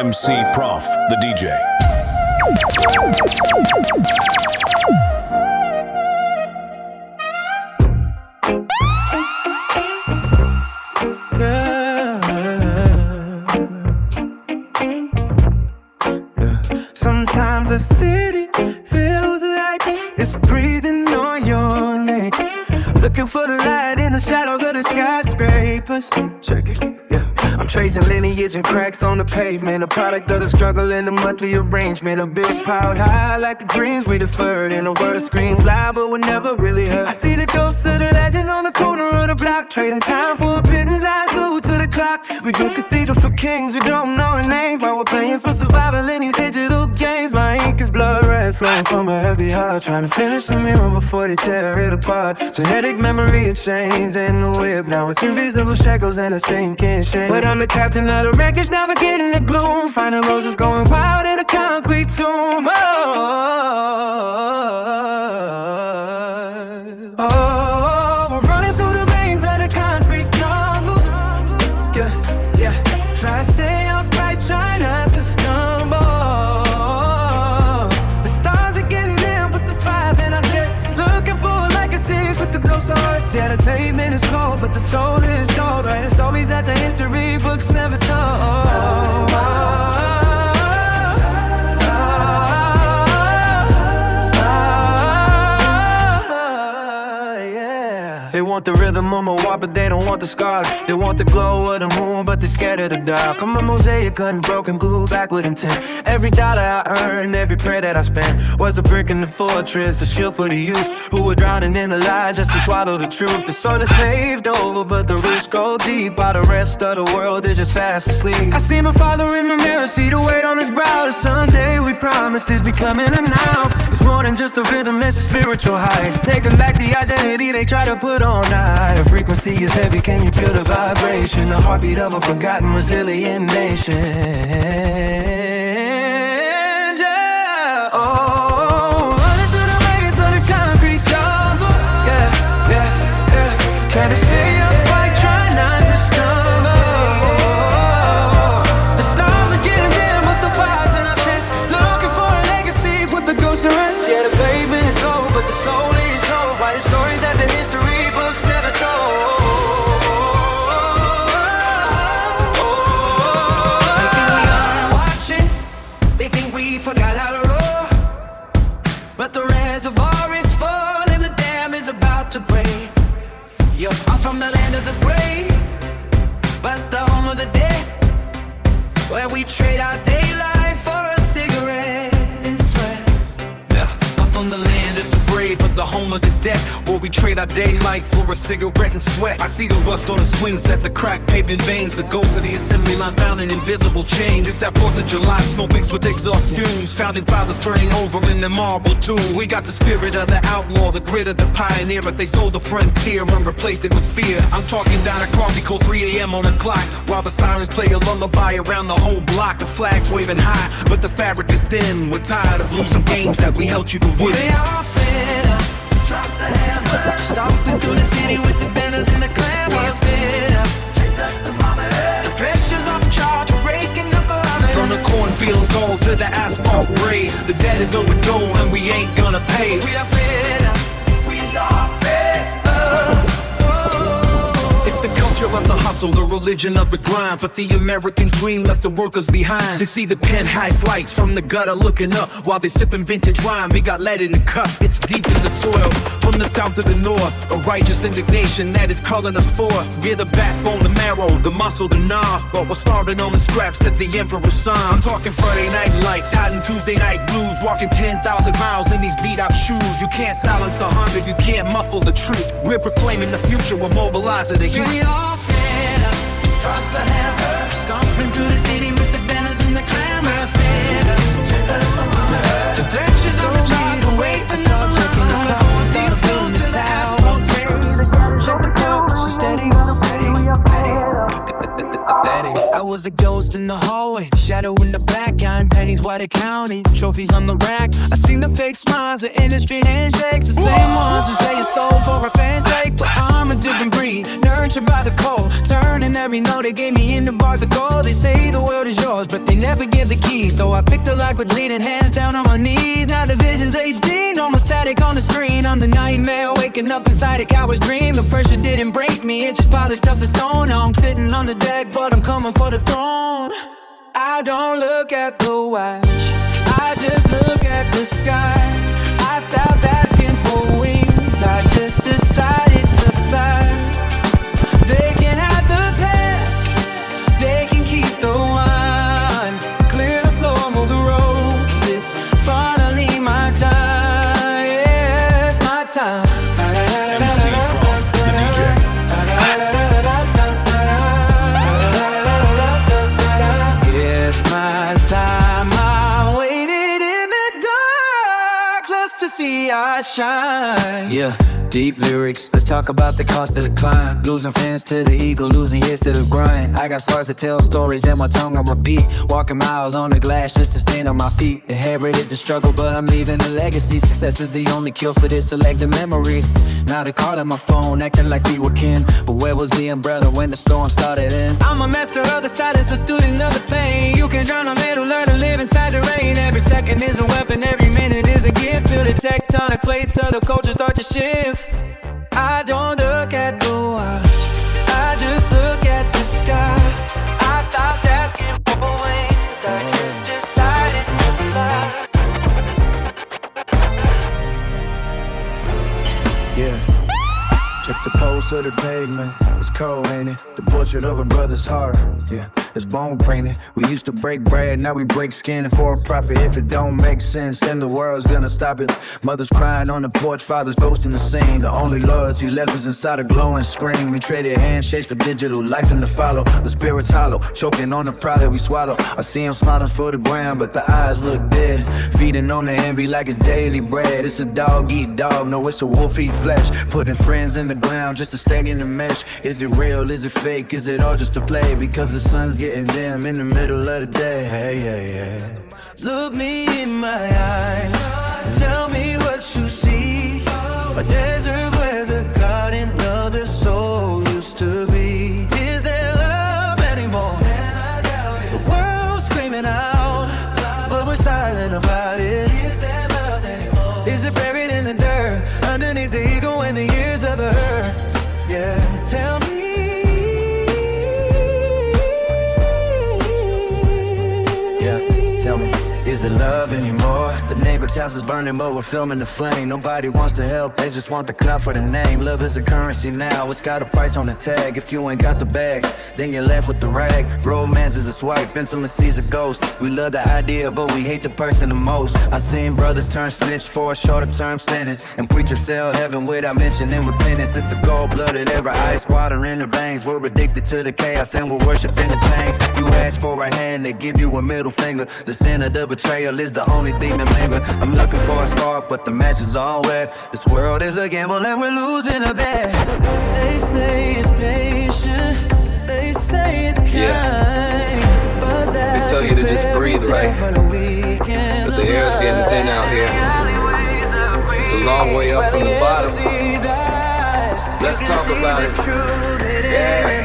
MC Prof, the DJ. Sometimes the city feels like it's breathing on your neck. Looking for the light in the shadow of the skyscrapers. Check it, yeah. I'm tracing lineage and cracks on the pavement, a product of the struggle and the monthly arrangement of bills piled high like the dreams we deferred. In a world of screams loud but would never really hurt. I see the ghosts of the legends on the corner of the block, trading time for a pittance, eyes glued to the clock. We build cathedrals for kings we don't know their names, while we're playing for survival in these digital games. My ink is blood red, flowing from a heavy heart, trying to finish the mirror before they tear it apart. Genetic memory of chains and the whip, now it's invisible shackles and a sinking shame. But I'm the captain of the wreckage, navigating the gloom, finding roses going wild in a concrete tomb. We're running through the veins of the concrete jungle. Yeah. Try to stay upright, try not to stumble. The stars are getting dim with the fire in our chest, looking for a legacy with the ghost of us. Yeah, the pavement is cold, but the soul is gold. Writing stories that the history books never told. They want the rhythm of my walk, but they don't want the scars. They want the glow of the moon, but they're scared of the dark. I'm a mosaic cut and broken, glued back with intent. Every dollar I earned, every prayer that I spent was a brick in the fortress, a shield for the youth who were drowning in the lie just to swallow the truth. The soil is paved over, but the roots go deep. While the rest of the world is just fast asleep. I see my father in the mirror, see the weight on his brow. The someday we promised is becoming a now. It's more than just a rhythm, it's a spiritual high. It's taking back the identity they try to put all night. The frequency is heavy, can you feel the vibration? The heartbeat of a forgotten resilient nation. Yeah. Oh, running through the veins of the concrete jungle. Yeah. Trying to stay upright, try not to stumble. The stars are getting dim with the fires in our chest, looking for a legacy, put the ghost to rest. Yeah, the pavement is gold, but the soul is told. Writing stories that the history books never told. They think we forgot how to roar, but the reservoir is full and the dam is about to break. Yo, I'm from the land of the brave, but the home of the dead, where we trade our daylight for a cigarette and sweat. Yeah, I'm from the land of the brave, but the home of the dead, where we trade our daylight for a cigarette and sweat. I see the rust on the swings at the crack pavement veins, the ghosts of the assembly lines bound in invisible chains. It's that 4th of July smoke mixed with exhaust fumes, founding fathers turning over in the marble tomb. We got the spirit of the outlaw, the grit of the pioneer, but they sold the frontier and replaced it with fear. I'm talking down at coffee cold 3 a.m. on the clock, while the sirens play a lullaby around the whole block. The flags waving high, but the fabric is thin. We're tired of losing games that we helped you to win. They are fed up, drop the hammer, stomping through the city with the banners and the glamour. We're fed up, check the thermometer, the pressures of charge, breaking up the limit. From the cornfields gold to the asphalt gray, the debt is overdue and we ain't gonna pay. We are fed up, we are fed up. It's the culture of the hustle, the religion of the grind, but the American dream left the workers behind. They see the penthouse lights from the gutter looking up, while they sipping vintage wine. We got lead in the cup, it's deep in the soil. From the south to the north, a righteous indignation that is calling us forth. We're the backbone, the marrow, the muscle, the nerve, but we're starving on the scraps that the emperor signed. I'm talking Friday night lights, hiding Tuesday night blues, walking 10,000 miles in these beat out shoes. You can't silence the hunger, you can't muffle the truth. We're proclaiming the future, we're mobilizing the youth. We all fed up, drop the hammer, stomping through the city with the banners and the clamor. Fed up, check the thermometer, the pressures of the charge, the weight and the love from the cornfields glued to the asphalt grave. Check the pulse, steady, ready. I was a ghost in the hallway, shadow in the back, counting pennies while they counting trophies on the rack. I seen the fake smiles, the industry handshakes, the same ones who say it's sold for a fan's sake. But I'm a different breed, nurtured by the cold, turning and every note they gave me in the bars of gold. They say the world is yours, but they never give the keys. So I picked the lock with bleeding hands down on my knees. Now the vision's HD, no more static on the screen. I'm the nightmare waking up inside a coward's dream. The pressure didn't break me, it just polished up the stone. Now I'm sitting on the deck, but I'm coming for the throne. I don't look at the watch, I just look at the sky. I stopped asking for wings, I just decided to fly. They can have the past, they can keep the wine. Clear the floor, move the roads, it's finally my time. Yeah, it's my time. MC Prof, the DJ. Yeah, it's my time. I waited in the dark just to see I shine. Yeah. Deep lyrics, let's talk about the cost of the climb. Losing fans to the ego, losing years to the grind. I got scars to tell stories and my tongue on repeat. Walking miles on the glass just to stand on my feet. Inherited the struggle, but I'm leaving a legacy. Success is the only cure for this selective memory. Now they calling my phone, acting like we were kin. But where was the umbrella when the storm started in? I'm a master of the silence, a student of the pain. You can drown a man who learn to live inside the rain. Every second is a weapon, every minute is a gift. Feel the tectonic plates of the culture start to shift. I don't look at the watch, I just look at the sky. I stopped asking for wings, I just decided to fly. Yeah. Check the pulse of the pavement, it's cold, ain't it? The portrait of a brother's heart, yeah, it's bone painted. We used to break bread, now we break skin for a profit. If it don't make sense, then the world's gonna stop it. Mothers crying on the porch, fathers ghosting the scene. The only loyalty left is inside a glowing screen. We traded handshakes for digital likes and to follow. The spirit's hollow, choking on the pride that we swallow. I see him smiling for the ground, but the eyes look dead. Feeding on the envy like it's daily bread. It's a dog eat dog, no, it's a wolf eat flesh. Putting friends in the ground just to stay in the mesh. Is it real, is it fake, is it all just a play? Because the sun's getting dim in the middle of the day. Hey, hey, hey. Look me in my eyes, tell me what you see. A desert where the garden of the soul used to be. Is there love anymore? The world's screaming out, but we're silent about it. Is it buried in the dirt, underneath the ego and the years of the hurt? Yeah, tell me. Yeah, tell me. Is it love anymore? The neighbor's house is burning, but we're filming the flame. Nobody wants to help, they just want the clout for the name. Love is a currency now, it's got a price on the tag. If you ain't got the bag, then you're left with the rag. Romance is a swipe, intimacy's a ghost. We love the idea, but we hate the person the most. I seen brothers turn snitch for a shorter term sentence, and preachers sell heaven without mentioning repentance. It's a cold-blooded era, ice water in the veins. We're addicted to the chaos and we're worshiping the chains. You ask for a hand, they give you a middle finger. The sin of the betrayal is the only thing that lingers. I'm looking for a spark, but the match is all wet. This world is a gamble and we're losing a bet. They say it's patient, they say it's kind, but they tell you to just breathe right, but the air's getting thin out here. It's a long way up from the bottom. Let's talk about it. Yeah.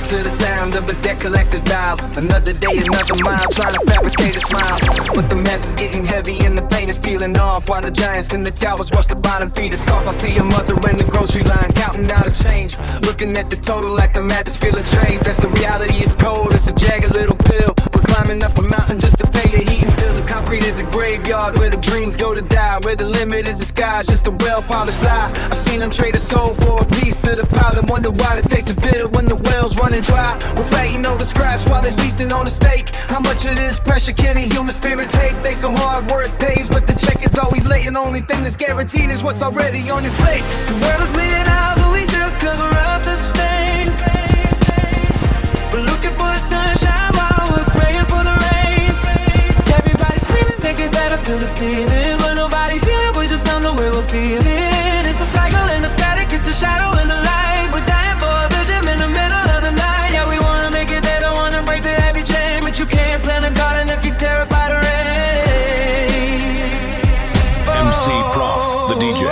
To the sound of a debt collector's dial. Another day, another mile, trying to fabricate a smile. But the mess is getting heavy and the pain is peeling off, while the giants in the towers watch the bottom feeders cough. I see a mother in the grocery line counting out a change, looking at the total like the math is feeling strange. That's the reality, it's cold, it's a jagged little pill. We're climbing up a mountain just to pay the heat and bill. The concrete is a graveyard where the dreams go to die, where the limit is the sky, it's just a well-polished lie. I've seen them trade a soul for a piece of the pie, and wonder why it tastes bitter when the well's running dry. We're fighting over scraps while they're feasting on a steak. How much of this pressure can a human spirit take? They some hard work pays, but the check is always late, and only thing that's guaranteed is what's already on your plate. The world is bleeding out, but we just cover up the stains. We're looking for the sunshine while we're praying for the rain. Everybody's screaming, make it better till the ceiling, but nobody's here, we just don't know where we're feeling. It's a cycle and a static, it's a shadow and a light. We're dying for a vision in the middle of the night. Yeah, we wanna make it there, don't wanna break the heavy chain, but you can't plant a garden if you're terrified of rain. MC Prof, the DJ.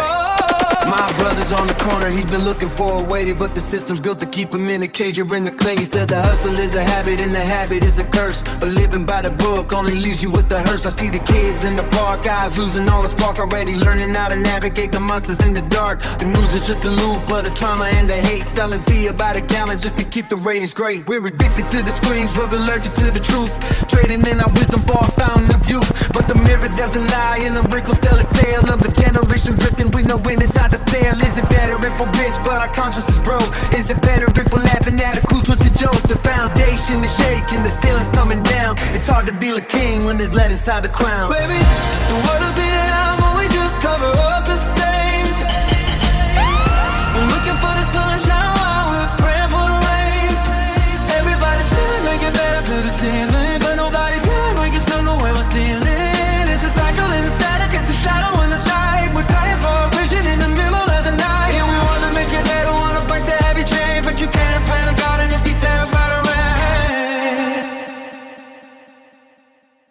My brothers was on the corner, he's been looking for a way, but the system's built to keep him in a cage or in the clay. He said the hustle is a habit and the habit is a curse, but living by the book only leaves you with the hearse. I see the kids in the park, eyes losing all the spark already, learning how to navigate the monsters in the dark. The news is just a loop of the trauma and the hate, selling fear by the gallon just to keep the ratings great. We're addicted to the screens, we're allergic to the truth, trading in our wisdom for a fountain of youth. But the mirror doesn't lie and the wrinkles tell a tale of a generation drifting with no wind inside the sail. Is it better if we're rich but our conscience is broke? Is it better if we're laughing at a cool twisted joke? The foundation is shaking, the ceiling's coming down. It's hard to be a king when there's lead inside the crown. Baby, the world has been out.